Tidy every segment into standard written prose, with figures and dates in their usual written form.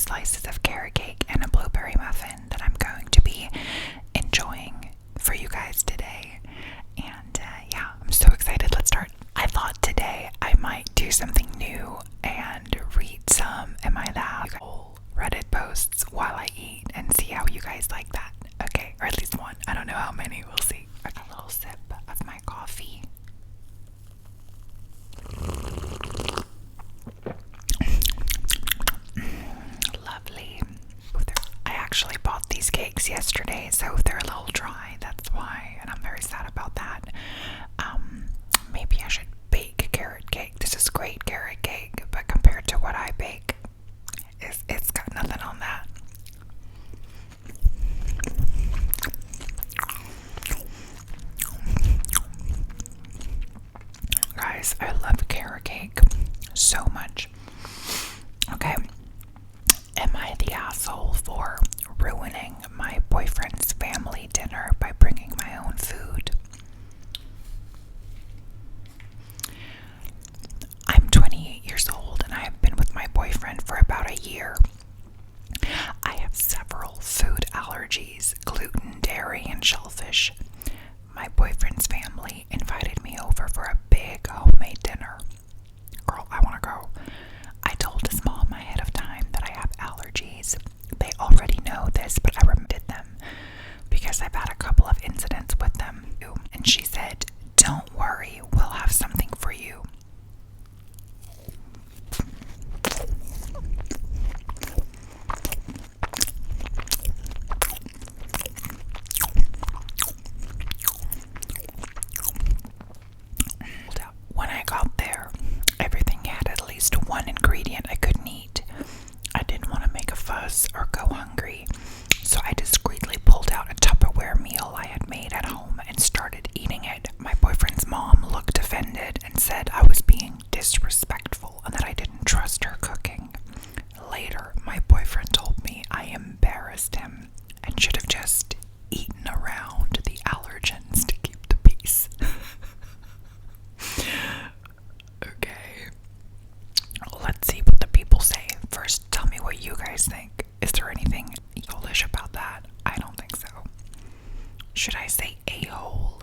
slices of carrot cake and a blueberry muffin that I'm going to be enjoying for you guys today. And yeah, I'm so excited. Let's start. I thought today I might do something new and read some Am I Loud Reddit posts while I eat and see how you guys like that. Okay, or at least one. I don't know how many, we'll see. A little sip of my coffee. Lovely. I actually bought these cakes yesterday, so they're a little dry, that's why, and I'm very sad about that. Maybe I should bake carrot cake. This is great carrot cake, but compared to what I bake, it's got nothing on that. Guys, I love carrot cake so much. Okay, am I the asshole for ruining my boyfriend's family dinner by bringing my own food? I'm 28 years old and I have been with my boyfriend for about a year. I have several food allergies: gluten, dairy, and shellfish. My boyfriend's family invited me over for a big homemade dinner. Girl, I want to go. I told his mom ahead of time that I have allergies. They already know this, but I reminded them because I've had a couple of incidents with them. And she said, "Don't worry, we'll have something for you." When I got there, everything had at least one ingredient I couldn't eat. I didn't want to make a fuss or go hungry, so I discreetly pulled out a Tupperware meal I had made at home and started eating it. My boyfriend's mom looked offended and said I was being disrespectful and that I didn't trust her cooking. Later, my boyfriend told me I embarrassed him and should have just eaten around the allergens to keep the peace. Okay, let's see what the people say. First, tell me what you guys think. Is there anything foolish about that? I don't think so. Should I say a-hole?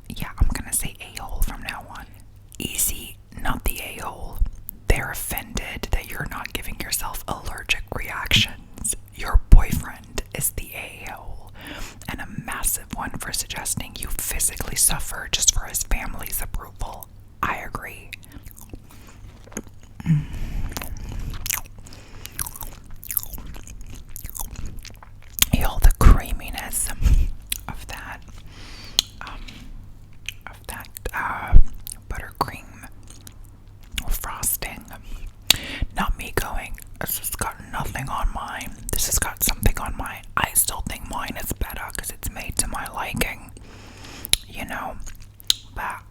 Yeah, I'm gonna say a-hole from now on. Easy, not the a-hole. They're offended that you're not giving yourself allergic reactions. Your boyfriend is the a-hole, and a massive one for suggesting you physically suffer just for his family's approval. I agree. All the creaminess of that buttercream frosting. Not me going, this has got nothing on mine. This has got something on mine. I still think mine is better because it's made to my liking. You know, but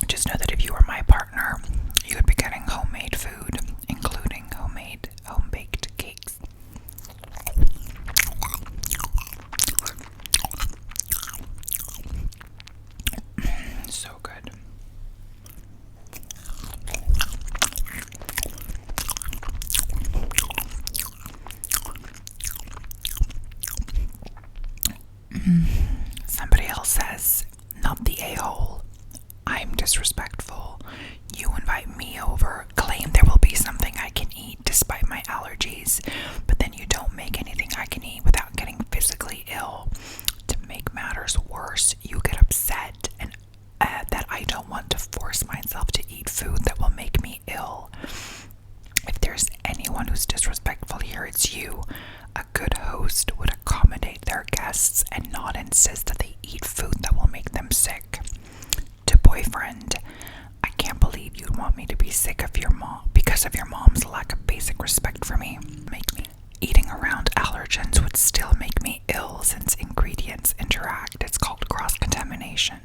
just know that if you were my partner, you would be getting homemade food, including home-baked cakes. So good. Somebody else says, not the a-hole. I'm disrespectful. You invite me over, claim there will be something I can eat despite my allergies, but then you don't make anything I can eat without getting physically ill. To make matters worse, you get upset and that I don't want to force myself to eat food that will make me ill. If there's anyone who's disrespectful here, it's you. A good host would accommodate their guests and not insist that they eat food that will make them sick. To boyfriend, I can't believe you'd want me to be sick of your mom because of your mom's lack of basic respect for me. Eating around allergens would still make me ill since ingredients interact. It's called cross-contamination.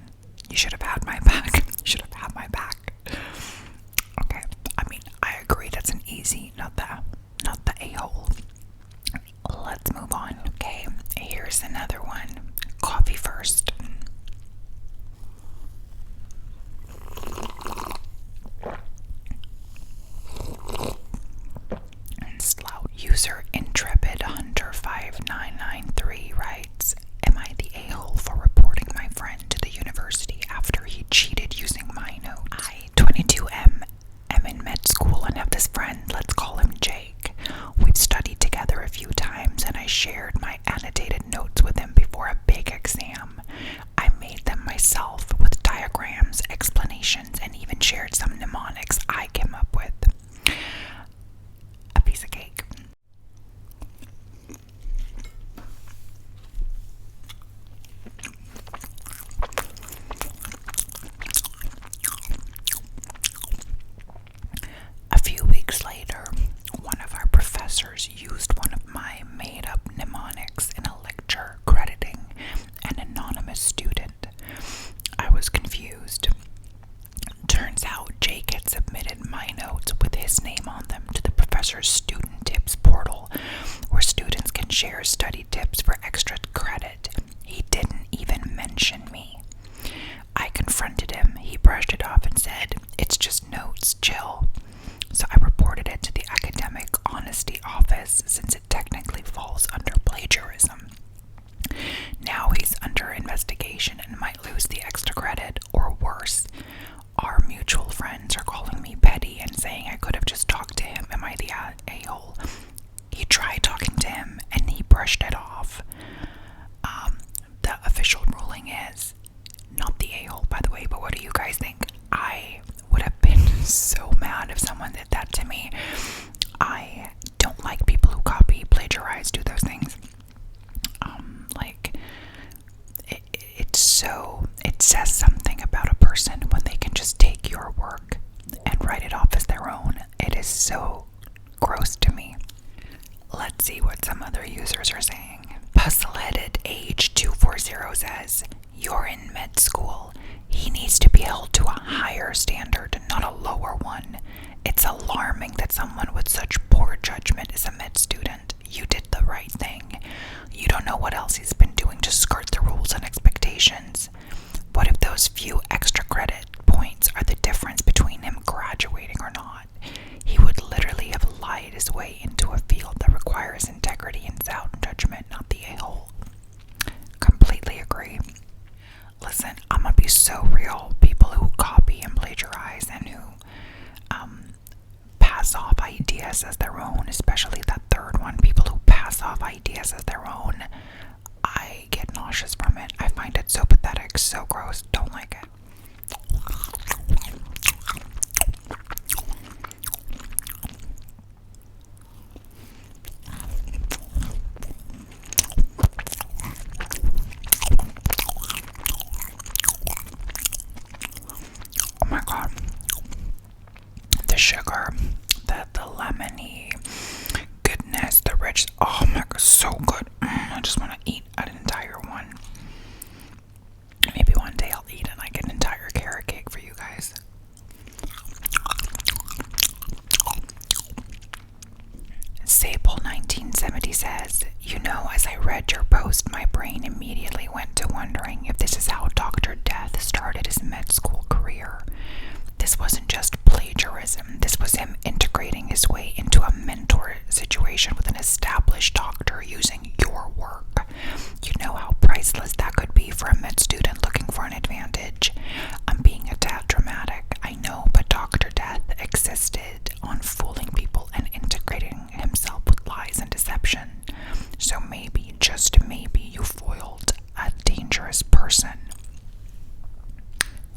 You should have had my back. You should have had my back. Okay, I mean, I agree that's an easy, not the a-hole. Let's move on. Okay, here's another one. Coffee first. professor's student tips portal where students can share study tips for extra credit. He didn't even mention me. I confronted him. He brushed it off and said, "It's just notes, chill." So I reported it to the Academic Honesty Office since it technically falls under plagiarism. Now he's under investigation and might lose the extra credit, or worse. Our mutual friends are calling me petty and saying I could have just talked to him. Am I the a-hole? He tried talking to him and he brushed it off. The official ruling is not the a-hole, by the way, but what do you guys think? I would have been so mad if someone did that to me. I don't like people who copy, plagiarize, do those things. It says something about a person when they can just take your work and write it off as their own. It is so gross to me. Let's see what some other users are saying. Puzzleheaded Age 240 says, "You're in med school. He needs to be held to a higher standard, not a lower one. It's alarming that someone with such poor judgment is a med student. You did the right thing. You don't know what else he's been doing to skirt the rules and expectations. What if those few extra credit points are the difference between him graduating or not? He would literally have lied his way into a field that requires integrity and sound judgment, not the a-hole." Completely agree. Listen, I'm gonna be so real. People who copy and plagiarize and who pass off ideas as their own, especially that third one, people who pass off ideas as their own, I get nauseous from it. I find it so pathetic, so gross. Don't like it. Oh my god. The sugar, the lemony goodness, the rich, oh my god, so good. I just want to eat an entire one. Maybe one day I'll eat an entire carrot cake for you guys. Sable 1970 says, "You know, as I read your post, my brain immediately went to wondering if this is how Dr. Death started his med school career. This wasn't just plagiarism. This was him integrating his way into a mentor situation with an established doctor using your work. You know how priceless that could be for a med student looking for an advantage. I'm being a tad dramatic, I know, but Dr. Death existed on fooling people and integrating himself with lies and deception. So maybe, just maybe, you foiled a dangerous person.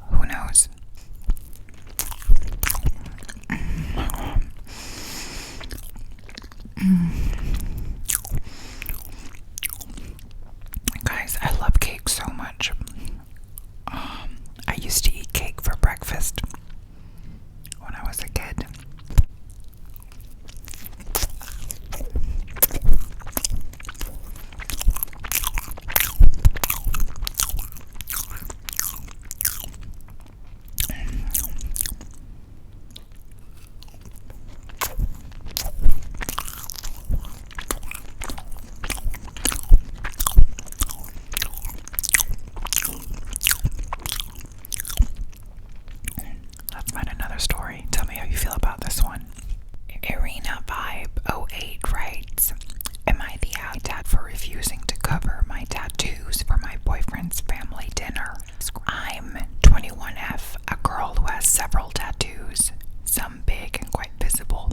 Who knows?" Guys, I love cake so much. I used to eat cake for breakfast when I was a kid. Let's find another story. Tell me how you feel about this one. Irina Vibe 08 writes, "Am I the dad for refusing to cover my tattoos for my boyfriend's family dinner? I'm 21F, a girl who has several tattoos, some big and quite visible.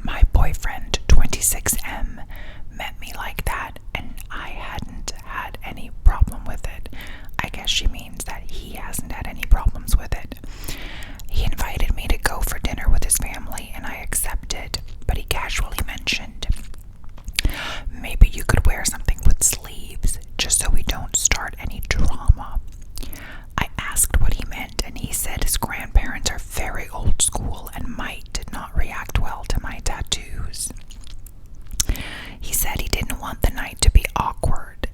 My boyfriend, 26M, met me like that, and I hadn't had any problem with it. I guess she means that he hasn't had any problems with it. He invited me to go for dinner with his family, and I accepted, but he casually mentioned, maybe you could wear something with sleeves, just so we don't start any drama. I asked what he meant, and he said his grandparents are very old school and might not react well to my tattoos. He said he didn't want the night to be awkward.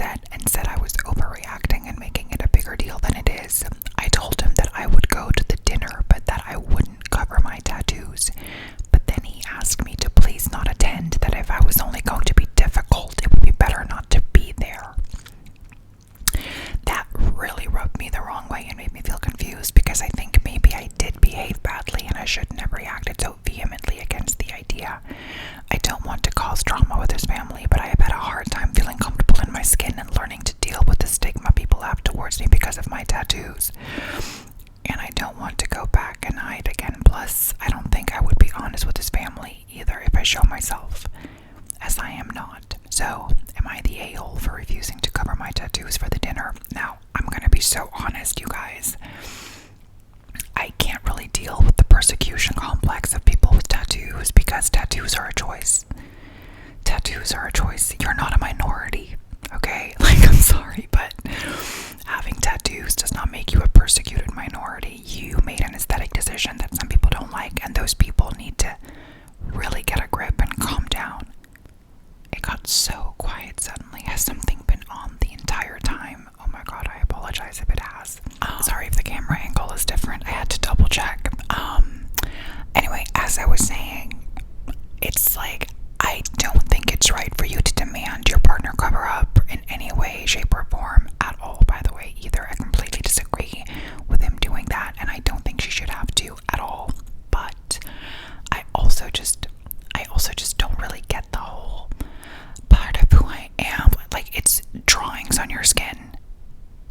upset and said I was overreacting and making it a bigger deal than it is. I told him that I would go to the dinner, but that I wouldn't cover my tattoos. But then he asked me to please not attend, that if I was only going to be difficult, it would be better not to be there. That really rubbed me the wrong way and made me feel confused, because I think maybe I did behave badly and I shouldn't have reacted so vehemently against the idea. I don't want to cause drama with his family, but I have had a hard time feeling comfortable in my skin and learning to deal with the stigma people have towards me because of my tattoos. And I don't want to go back and hide again. Plus, I don't think I would be honest with his family either if I show myself, as I am not. So, am I the a-hole for refusing to cover my tattoos for the dinner? Now, I'm gonna be so honest, you guys. I can't really deal with the persecution complex of people with tattoos, because tattoos are a choice. Tattoos are a choice. You're not a minority, okay? Like, I'm sorry, but having tattoos does not make you a persecuted minority. You made an aesthetic decision that some people don't like, and those people need to really get a grip and calm down. It got so quiet suddenly. Has something been on the entire time? Oh my god, I apologize if it has. Sorry if the camera angle is different. I had to double check. Anyway, as I was saying, it's like, I don't think it's right for you to demand your partner cover up in any way, shape, or form at all, by the way, either. I completely disagree with him doing that, and I don't think she should have to at all. But I also just don't really get the whole part of who I am. Like, it's drawings on your skin.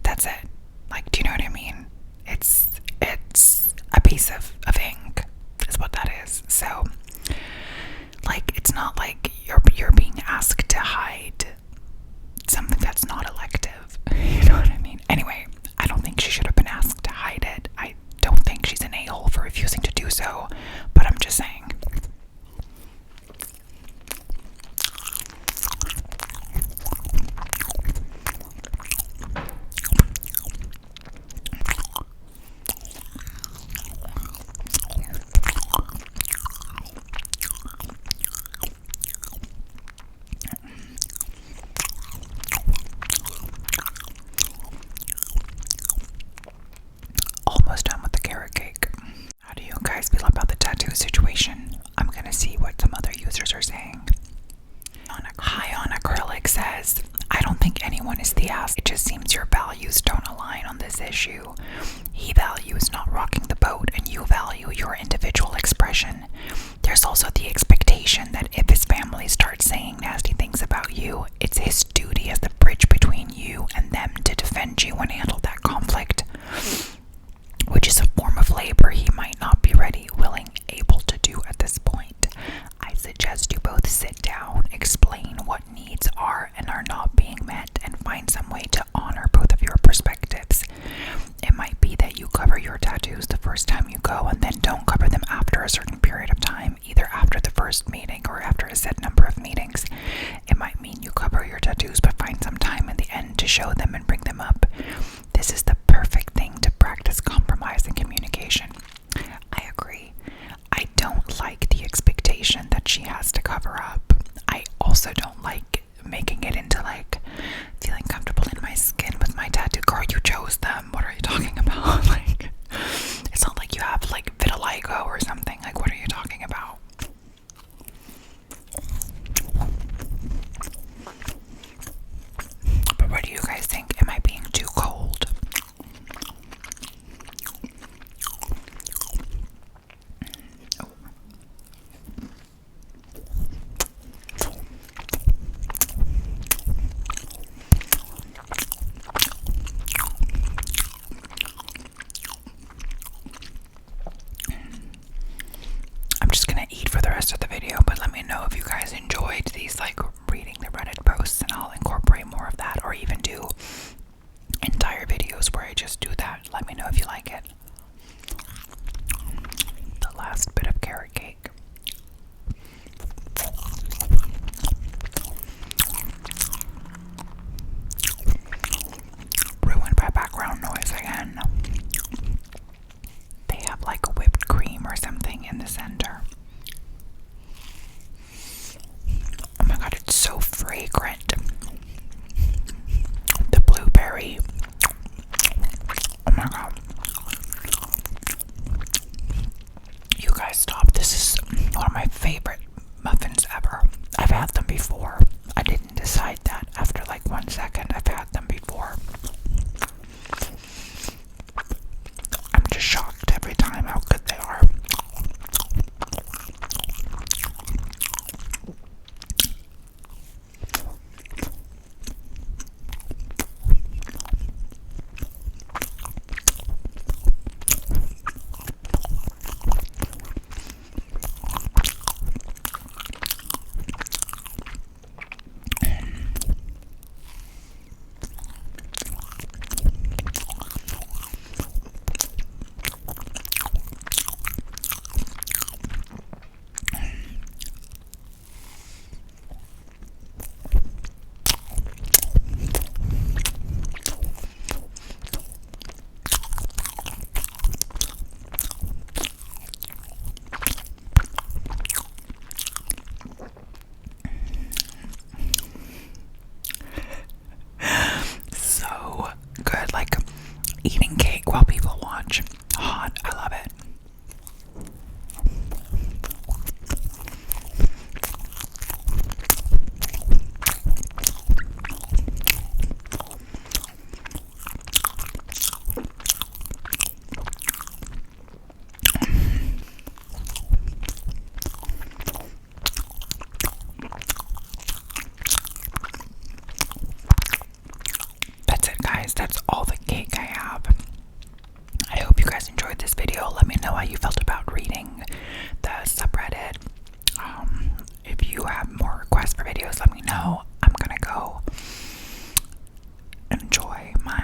That's it. Like, do you know what I mean? It's a piece of ink is what that is. So, like, it's not like you're being asked to hide something that's not elective. You know what I mean? Anyway, I don't think she should have been asked to hide it. I don't think she's an a-hole for refusing to do so, but I'm just saying. Almost done with the carrot cake. How do you guys feel about the tattoo situation? I'm gonna see what some other users are saying. High on Acrylic says, I don't think anyone is the ass. It just seems your values don't align on this issue. He values not rocking the boat, and you value your individual expression. There's also the expectation that if his family starts saying nasty things about you, it's his duty as the bridge between you and them to defend you and handle that conflict, which is a form of labor he might not be ready, willing, able to do at this point. I suggest you both sit down, explain what needs are and are not being met, and find some way to honor both of your perspectives. It might be that you cover your tattoos the first time you go and then don't cover them after a certain period of time, either after the first meeting or after a set number of meetings. It might mean you cover your tattoos but find some time in the end to show them and bring them up. This is the perfect thing to practice compromise and communication. I agree. I don't like the expectation that she has to cover up. I also don't like making it into like feeling comfortable in my skin with my tattoo. Girl, you chose them. What are you talking about? Like, it's not like you have like vitiligo or something. Like, what are you talking about? But what do you guys think? Am I being too cold? I'm just gonna eat for the rest of the video, but let me know if you guys enjoyed these, like, reading the Reddit posts, and I'll incorporate more of that, or even do entire videos where I just do that. Let me know if you like it. The last bit of carrot cake. Ruined by background noise again. They have like a whipped cream or something in the center. Oh my god, it's buttery. Oh my god. You guys stop. This is one of my favorite muffins ever. I've had them before. I didn't decide that after like 1 second. I've had them before. I'm just shocked every time how good they are. Good, like eating cake while people watch. Hot, I love it. That's it, guys. That's all the cake I have. I hope you guys enjoyed this video. Let me know how you felt about reading the subreddit. If you have more requests for videos, let me know. I'm gonna go enjoy my